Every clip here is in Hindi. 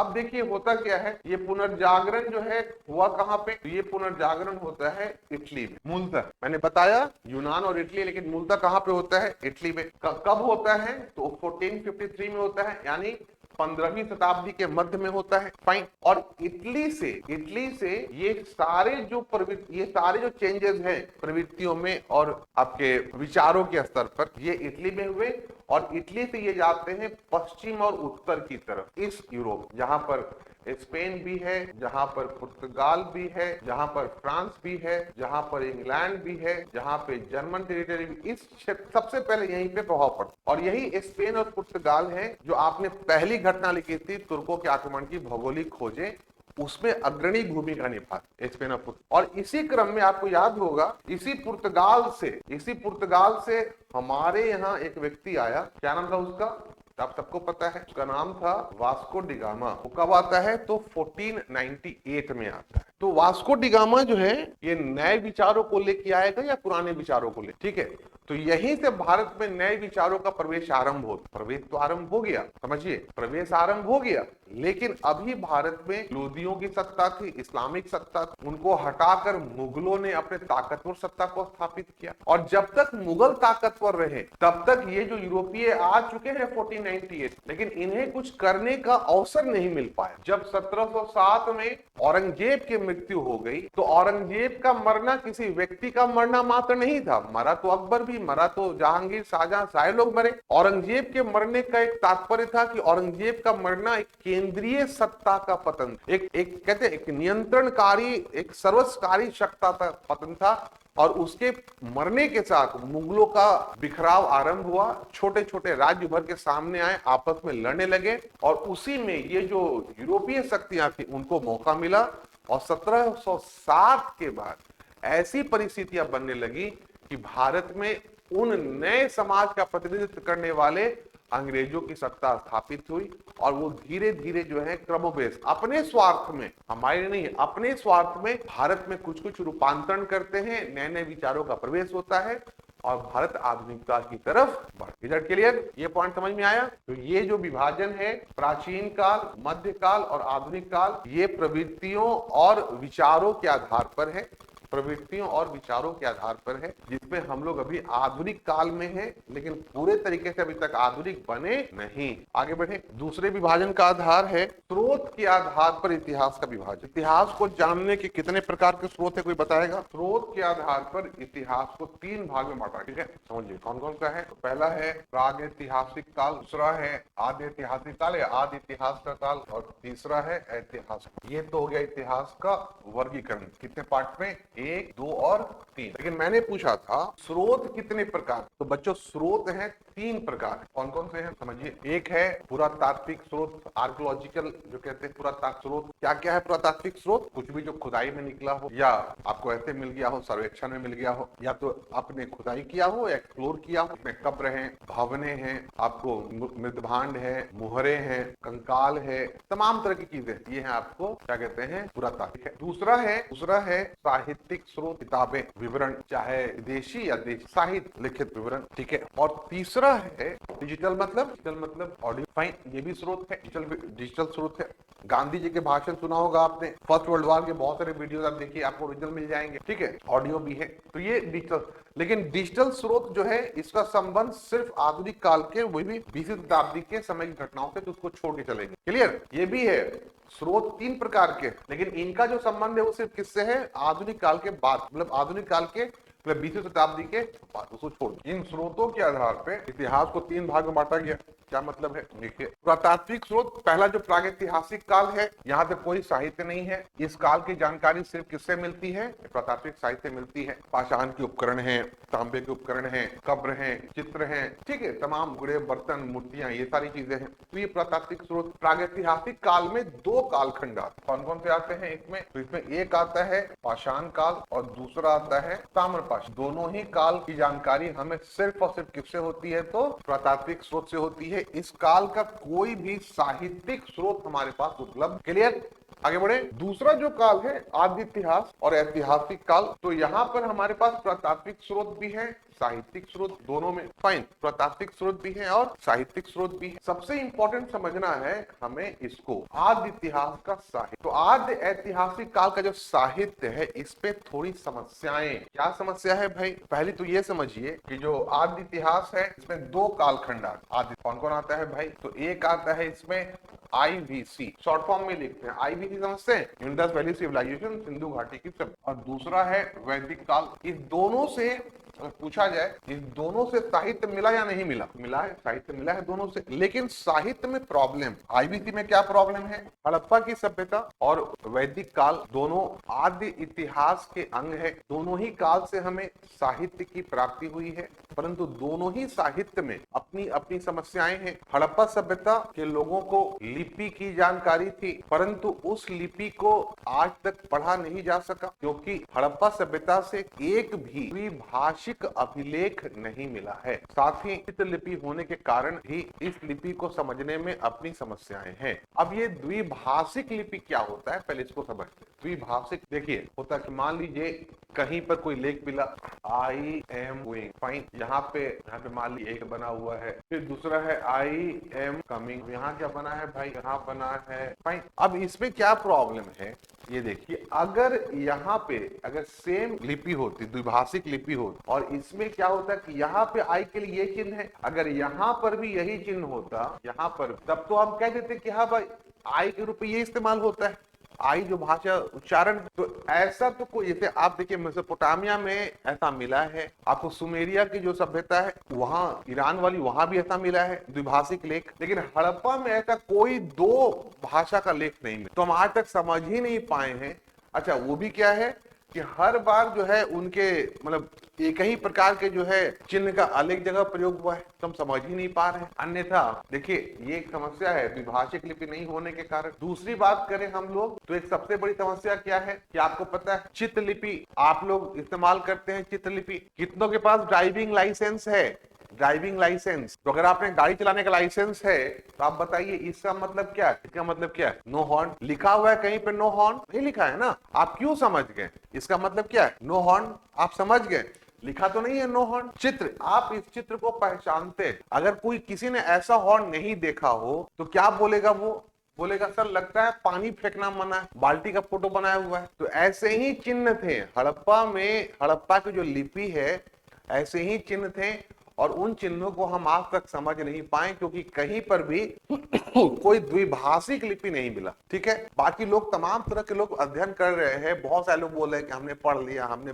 अब देखिए होता क्या है, ये पुनर्जागरण जो है हुआ कहाँ पे, तो ये पुनर्जागरण होता है इटली में मूलतः। मैंने बताया यूनान और इटली, लेकिन मूलतः कहाँ पे होता है, इटली में। कब होता है, तो 1453 में होता है, यानी 15वीं शताब्दी के मध्य में होता है। फाइन। और इटली से ये सारे जो चेंजेस हैं प्रवृत्तियों में और आपके विचारों के स्तर पर, ये इटली में हुए। और इटली से ये जाते हैं पश्चिम और उत्तर की तरफ, इस यूरोप, जहां पर स्पेन भी है, जहां पर पुर्तगाल भी है, जहां पर फ्रांस भी है, जहां पर इंग्लैंड भी है, जहां पे जर्मन टेरिटरी भी, इस क्षेत्र सबसे पहले यहीं पे प्रभाव पड़ता। और यही स्पेन और पुर्तगाल है जो आपने पहली घटना लिखी थी तुर्कों के आक्रमण की भौगोलिक खोजें, उसमें अग्रणी भूमिका निभा स्पेन और इसी क्रम में आपको याद होगा, इसी पुर्तगाल से हमारे यहाँ एक व्यक्ति आया, क्या नाम था उसका, आप सबको पता है, उसका नाम था वास्को डिगामा। वो कब आता है, तो 1498 में आता है। तो वास्को डिगामा जो है ये नए विचारों को लेके आएगा या पुराने विचारों को ले, ठीक है। तो यहीं से भारत में नए विचारों का प्रवेश आरंभ हो गया, समझिए, प्रवेश आरंभ हो गया। लेकिन अभी भारत में लोदियों की सत्ता थी, इस्लामिक सत्ता थी, उनको हटाकर मुगलों ने अपने ताकतवर सत्ता को स्थापित किया। और जब तक मुगल ताकतवर रहे तब तक ये जो यूरोपीय आ चुके हैं 1498, लेकिन इन्हें कुछ करने का अवसर नहीं मिल पाया। जब 1707 में औरंगजेब की मृत्यु हो गई, तो औरंगजेब का मरना किसी व्यक्ति का मरना मात्र नहीं था, मरा तो अकबर भी, मरा तो जहांगीर, शाहजहां, सारे लोग मरे। औरंगजेब के मरने का एक तात्पर्य था कि औरंगजेब का मरना एक केंद्रीय सत्ता का पतन, एक कहते एक नियंत्रणकारी, एक सर्वस्वकारी सत्ता का पतन था। और उसके मरने के साथ मुगलों का बिखराव आरंभ हुआ, छोटे छोटे राज्य भर के सामने आए, आपस में लड़ने लगे। और उसी में ये जो यूरोपीय शक्तियां थी उनको मौका मिला। और 1707 के बाद ऐसी परिस्थितियां बनने लगी कि भारत में उन नए समाज का प्रतिनिधित्व करने वाले अंग्रेजों की सत्ता स्थापित हुई। और वो धीरे धीरे जो है क्रमोवेश अपने स्वार्थ में, हमारे नहीं, अपने स्वार्थ में भारत में कुछ कुछ रूपांतरण करते हैं, नए नए विचारों का प्रवेश होता है और भारत आधुनिकता की तरफ बढ़। इधर क्लियर, ये पॉइंट समझ में आया। तो ये जो विभाजन है प्राचीन काल, मध्यकाल और आधुनिक काल, ये प्रवृत्तियों और विचारों के आधार पर है, प्रवृत्तियों और विचारों के आधार पर है, जिसमें हम लोग अभी आधुनिक काल में हैं, लेकिन पूरे तरीके से अभी तक आधुनिक बने नहीं। आगे बढ़े। दूसरे विभाजन का आधार है स्रोत के आधार पर इतिहास का विभाजन। इतिहास को जानने के कितने प्रकार के स्रोत है, कोई बताएगा? स्रोत के आधार पर इतिहास को 3 भाग में बांटा, ठीक है, समझिए कौन कौन सा है। तो पहला है प्राग ऐतिहासिक काल, दूसरा है आदि ऐतिहासिक काल या आदि इतिहास का काल, और तीसरा है ऐतिहासिक। ये तो हो गया इतिहास का वर्गीकरण, कितने पार्ट में, 1, 2 और 3। लेकिन मैंने पूछा था स्रोत कितने प्रकार, तो बच्चों स्रोत हैं 3 प्रकार। कौन कौन से हैं समझिए। एक है पुरातात्विक स्रोत, आर्कियोलॉजिकल जो कहते हैं पुरातात्विक स्रोत। क्या क्या है पुरातात्विक स्रोत? कुछ भी जो खुदाई में निकला हो, या आपको ऐसे मिल गया हो, सर्वेक्षण में मिल गया हो, या तो आपने खुदाई किया हो, एक्सप्लोर किया हो, उसमें कब्र हैं, भवने हैं, आपको मृदभांड है, मुहरे हैं, कंकाल है, तमाम तरह की चीजें, ये है आपको क्या कहते हैं पुरातात्विक है। दूसरा है साहित्यिक स्रोत, किताबें, विवरण, चाहे देशी या देशी साहित्य लिखित विवरण, ठीक है। और तीसरा है डिजिटल मतलब ऑडियो। फाइन, ये भी स्रोत है, डिजिटल स्रोत है। गांधी जी के भाषण सुना होगा आपने, फर्स्ट वर्ल्ड वॉर के बहुत सारे वीडियोस आप देखिए, आपको ओरिजिनल मिल जाएंगे, ठीक है, ऑडियो भी है। तो ये डिजिटल, लेकिन डिजिटल स्रोत जो है इसका संबंध सिर्फ आधुनिक काल के, वही भी 20वीं शताब्दी के समय की घटनाओं से, तो उसको छोड़ के चलेंगे। क्लियर? ये भी है स्रोत 3 प्रकार के, लेकिन इनका जो संबंध है वो सिर्फ किससे है, आधुनिक काल के बाद, मतलब आधुनिक काल के 20वीं शताब्दी के बाद, उसको छोड़। इन स्रोतों के आधार पे इतिहास को 3 भाग में बांटा गया। क्या मतलब है देखिए। पुरातात्विक स्रोत, पहला जो प्रागैतिहासिक काल है, यहाँ पे कोई साहित्य नहीं है। इस काल की जानकारी सिर्फ किससे मिलती है, पुरातात्विक साहित्य मिलती है। पाषाण के उपकरण हैं, तांबे के उपकरण हैं, कब्र हैं, चित्र हैं, ठीक है, तमाम गुड़े, बर्तन, मूर्तियां, ये सारी चीजें हैं। तो ये पुरातात्विक स्रोत। प्रागैतिहासिक काल में 2 कालखंड आते, कौन कौन से आते हैं इसमें? तो इसमें एक आता है पाषाण काल और दूसरा आता है ताम्रपाषाण। दोनों ही काल की जानकारी हमें सिर्फ और सिर्फ किससे होती है, तो पुरातात्विक स्रोत से होती है। इस काल का कोई भी साहित्यिक स्रोत हमारे पास उपलब्ध, क्लियर, आगे बढ़े। दूसरा जो काल है आदि इतिहास और ऐतिहासिक काल। तो यहाँ पर हमारे पास पुरातात्विक स्रोत भी है, साहित्यिक स्रोत, दोनों में फाइन, पुरातात्विक स्रोत भी है और साहित्यिक स्रोत भी है। सबसे इंपॉर्टेंट समझना है हमें इसको, आदि इतिहास का साहित्य। तो आदि ऐतिहासिक काल का जो साहित्य है इस पे थोड़ी समस्याएं। क्या समस्या है भाई? पहली तो ये समझिए कि जो आदि इतिहास है इसमें दो कालखंड आदि कौन कौन आता है भाई? तो एक आता है इसमें IVC, शॉर्ट फॉर्म में लिखते हैं IVC, समझते हैं, इंडस वैली सिविलाइजेशन, सिंधु घाटी की सब। और दूसरा है वैदिक काल। इस दोनों से पूछा जाए, इस दोनों से साहित्य मिला या नहीं मिला? मिला है, साहित्य मिला है दोनों से। लेकिन साहित्य में प्रॉब्लम, IVC में क्या प्रॉब्लम है? हड़प्पा की सभ्यता और वैदिक काल दोनों आदि इतिहास के अंग है। दोनों ही काल से हमें साहित्य की प्राप्ति हुई है, परंतु दोनों ही साहित्य में अपनी अपनी समस्याएं हैं। हड़प्पा सभ्यता के लोगों को लिपि की जानकारी थी, परंतु उस लिपि को आज तक पढ़ा नहीं जा सका, क्योंकि हड़प्पा सभ्यता से एक भी द्विभाषिक अभिलेख नहीं मिला है। साथ ही चित्रलिपि होने के कारण भी इस लिपि को समझने में अपनी समस्याएं हैं। अब ये द्विभाषिक लिपि क्या होता है, पहले इसको समझते हैं। द्विभाषिक देखिए होता है कि मान लीजिए कहीं पर कोई लेख मिला, I am going, फाइन, यहाँ पे मान ली एक बना हुआ है, फिर दूसरा है I am coming, यहाँ क्या बना है भाई? यहाँ बना है, फाइन। अब इसमें क्या प्रॉब्लम है ये देखिए, अगर यहाँ पे अगर सेम लिपि होती, द्विभाषिक लिपि होती, और इसमें क्या होता है कि यहाँ पे I के लिए ये चिन्ह है, अगर यहाँ पर भी यही चिन्ह होता यहाँ पर, तब तो हम कह देते कि हाँ भाई I के रूप में ये इस्तेमाल होता है, आई जो भाषा उच्चारण। तो ऐसा तो कोई, जैसे आप देखिए मेसोपोटामिया में ऐसा मिला है, आपको सुमेरिया की जो सभ्यता है वहां ईरान वाली, वहां भी ऐसा मिला है द्विभाषिक लेख, लेकिन हड़प्पा में ऐसा कोई दो भाषा का लेख नहीं मिला। तो हम आज तक समझ ही नहीं पाए हैं। अच्छा, वो भी क्या है कि हर बार जो है उनके मतलब एक ही प्रकार के जो है चिन्ह का अलग जगह प्रयोग हुआ है, तो हम समझ ही नहीं पा रहे हैं। अन्यथा देखिए ये एक समस्या है द्विभाषिक लिपि नहीं होने के कारण। दूसरी बात करें हम लोग तो एक सबसे बड़ी समस्या क्या है कि आपको पता है चित्रलिपि आप लोग इस्तेमाल करते हैं। चित्रलिपि कितनों के पास ड्राइविंग लाइसेंस है? ड्राइविंग लाइसेंस, तो अगर आपने गाड़ी चलाने का लाइसेंस है तो आप बताइए इसका मतलब क्या है? इसका मतलब क्या है? नो हॉर्न लिखा हुआ है कहीं पे? नो हॉर्न नहीं लिखा है ना। आप क्यों समझ गए इसका मतलब क्या है? नो हॉर्न आप समझ गए, लिखा तो नहीं है नो हॉर्न। चित्र, आप इस चित्र को पहचानते, अगर कोई किसी ने ऐसा हॉर्न नहीं देखा हो तो क्या बोलेगा? वो बोलेगा सर लगता है पानी फेंकना मना है, बाल्टी का फोटो बनाया हुआ है। तो ऐसे ही चिन्ह थे हड़प्पा में, हड़प्पा की जो लिपि है ऐसे ही चिन्ह थे, और उन चिन्हों को हम आज तक समझ नहीं पाए क्योंकि कहीं पर भी कोई द्विभाषिक लिपि नहीं मिला। ठीक है, बाकी लोग तमाम तरह के लोग अध्ययन कर रहे हैं, बहुत सारे लोग बोल रहे हैं कि हमने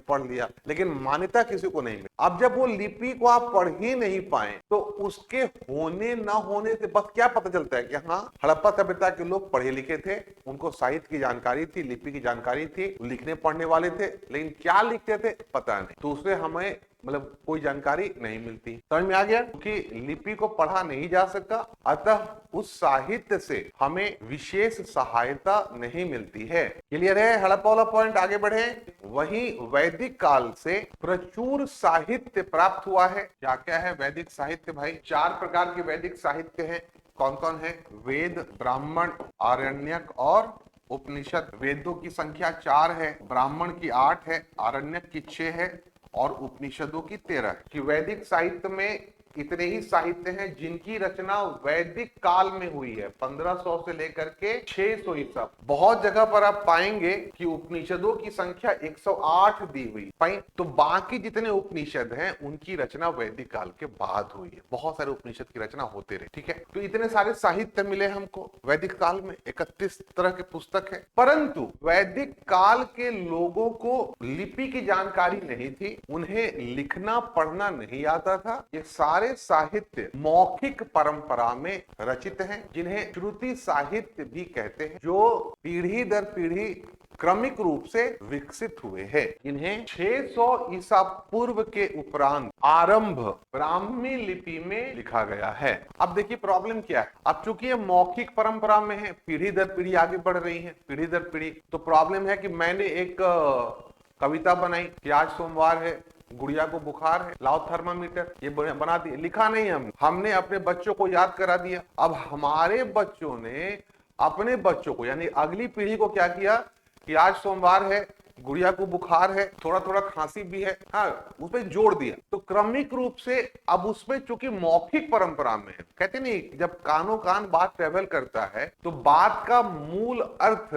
पढ़ लिया, लेकिन मान्यता किसी को नहीं मिली। अब जब वो लिपि को आप पढ़ ही नहीं पाए तो उसके होने ना होने से बस क्या पता चलता है कि हाँ हड़प्पा सभ्यता के लोग पढ़े लिखे थे, उनको साहित्य की जानकारी थी, लिपि की जानकारी थी, लिखने पढ़ने वाले थे, लेकिन क्या लिखते थे पता नहीं। तो उससे हमें मतलब कोई जानकारी नहीं मिलती। समझ में आ गया? क्योंकि लिपि को पढ़ा नहीं जा सका, अतः उस साहित्य से हमें विशेष सहायता नहीं मिलती है। क्लियर है? हड़प्पा वाला पॉइंट, आगे बढ़े। वहीं वैदिक काल से प्रचुर साहित्य प्राप्त हुआ है। क्या क्या है वैदिक साहित्य भाई? 4 प्रकार के वैदिक साहित्य है। कौन कौन है? वेद, ब्राह्मण, आरण्यक और उपनिषद। वेदों की संख्या 4 है, ब्राह्मण की 8 है, आरण्यक की 6 है और उपनिषदों की 13 है। कि वैदिक साहित्य में इतने ही साहित्य हैं जिनकी रचना वैदिक काल में हुई है, 1500 से लेकर के 600 ईसा। बहुत जगह पर आप पाएंगे कि उपनिषदों की संख्या 108 दी हुई, तो बाकी जितने उपनिषद हैं उनकी रचना वैदिक काल के बाद हुई है। बहुत सारे उपनिषद की रचना होते रहे। ठीक है, तो इतने सारे साहित्य मिले हमको वैदिक काल में, 31 तरह के पुस्तक है। परंतु वैदिक काल के लोगों को लिपि की जानकारी नहीं थी, उन्हें लिखना पढ़ना नहीं आता था। ये सारे साहित्य मौखिक परंपरा में रचित हैं, जिन्हें श्रुति साहित्य भी कहते हैं, जो पीढ़ी दर पीढ़ी क्रमिक रूप से विकसित हुए हैं। इन्हें 600 ईसा पूर्व के उपरांत आरंभ ब्राह्मी लिपि में लिखा गया है। अब देखिए प्रॉब्लम क्या है, अब चूंकि ये मौखिक परंपरा में है, पीढ़ी दर पीढ़ी आगे बढ़ रही है, पीढ़ी दर पीढ़ी, तो प्रॉब्लम है कि मैंने एक कविता बनाई कि आज सोमवार है, गुड़िया को बुखार है, लाओ थर्मामीटर, ये बना दिया, लिखा नहीं हमने अपने बच्चों को याद करा दिया। अब हमारे बच्चों ने अपने बच्चों को यानी अगली पीढ़ी को क्या किया कि आज सोमवार है, गुड़िया को बुखार है, थोड़ा थोड़ा खांसी भी है, हाँ, उसपे जोड़ दिया। तो क्रमिक रूप से अब उसमें चूंकि मौखिक परंपरा में है, कहते नहीं जब कानों कान बात ट्रेवल करता है तो बात का मूल अर्थ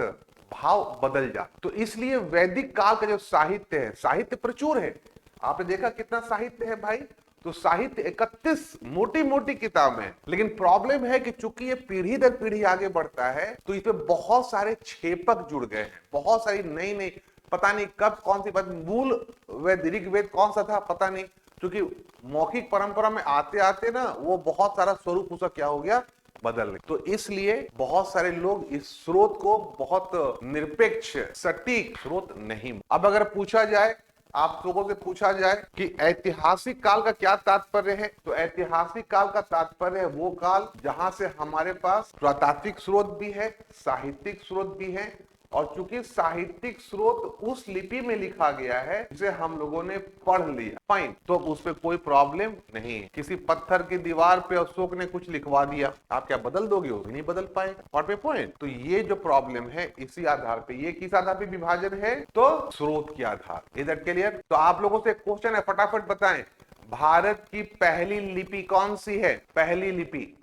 भाव बदल जाता। तो इसलिए वैदिक काल का जो साहित्य है, साहित्य प्रचुर है, आपने देखा कितना साहित्य है भाई। तो साहित्य 31 मोटी मोटी किताबें हैं, लेकिन प्रॉब्लम है कि चूंकि ये पीढ़ी दर पीढ़ी आगे बढ़ता है तो इसमें बहुत सारे छेपक जुड़ गए हैं, बहुत सारी नई नई, पता नहीं कब कौन सी बात, मूल वेद ऋग्वेद कौन सा था पता नहीं, क्योंकि मौखिक परंपरा में आते आते ना वो बहुत सारा स्वरूप उसका क्या हो गया, बदल गया। तो इसलिए बहुत सारे लोग इस स्रोत को बहुत निरपेक्ष सटीक स्रोत नहीं। अब अगर पूछा जाए, आप लोगों से पूछा जाए कि ऐतिहासिक काल का क्या तात्पर्य है, तो ऐतिहासिक काल का तात्पर्य है वो काल जहां से हमारे पास पुरातात्विक स्रोत भी है, साहित्यिक स्रोत भी है, और चूंकि साहित्यिक स्रोत उस लिपि में लिखा गया है जिसे हम लोगों ने पढ़ लिया, फाइन, तो उस पर कोई प्रॉब्लम नहीं है। किसी पत्थर की दीवार पे अशोक ने कुछ लिखवा दिया, आप क्या बदल दोगे? वो नहीं बदल पाएगा। और पे पॉइंट। तो ये जो प्रॉब्लम है इसी आधार पे, ये किस आधार पे विभाजन है? तो स्रोत के आधार। इधर क्लियर? तो आप लोगों से क्वेश्चन है, फटाफट बताएं, भारत की पहली लिपि कौन सी है? पहली लिपि